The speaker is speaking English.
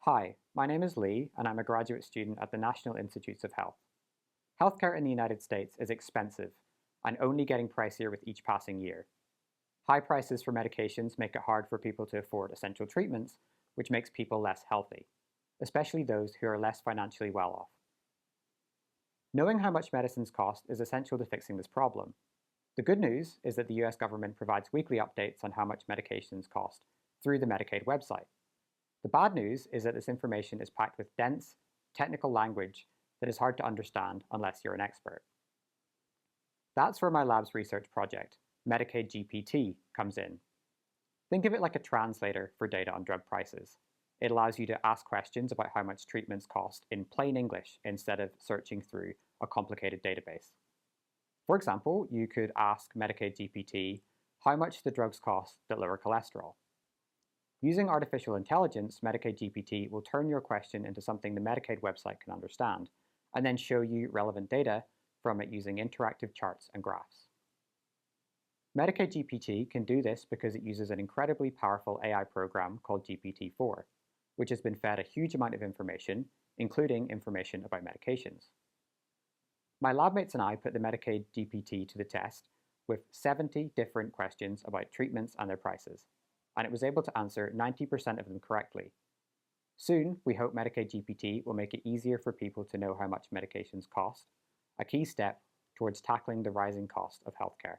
Hi, my name is Lee, and I'm a graduate student at the National Institutes of Health. Healthcare in the United States is expensive and only getting pricier with each passing year. High prices for medications make it hard for people to afford essential treatments, which makes people less healthy, especially those who are less financially well off. Knowing how much medicines cost is essential to fixing this problem. The good news is that the US government provides weekly updates on how much medications cost through the Medicaid website. The bad news is that this information is packed with dense, technical language that is hard to understand unless you're an expert. That's where my lab's research project, MedicaidGPT, comes in. Think of it like a translator for data on drug prices. It allows you to ask questions about how much treatments cost in plain English instead of searching through a complicated database. For example, you could ask MedicaidGPT how much the drugs cost that lower cholesterol. Using artificial intelligence, MedicaidGPT will turn your question into something the Medicaid website can understand, and then show you relevant data from it using interactive charts and graphs. MedicaidGPT can do this because it uses an incredibly powerful AI program called GPT-4, which has been fed a huge amount of information, including information about medications. My lab mates and I put the MedicaidGPT to the test with 70 different questions about treatments and their prices, and it was able to answer 90% of them correctly. Soon, we hope MedicaidGPT will make it easier for people to know how much medications cost, a key step towards tackling the rising cost of healthcare.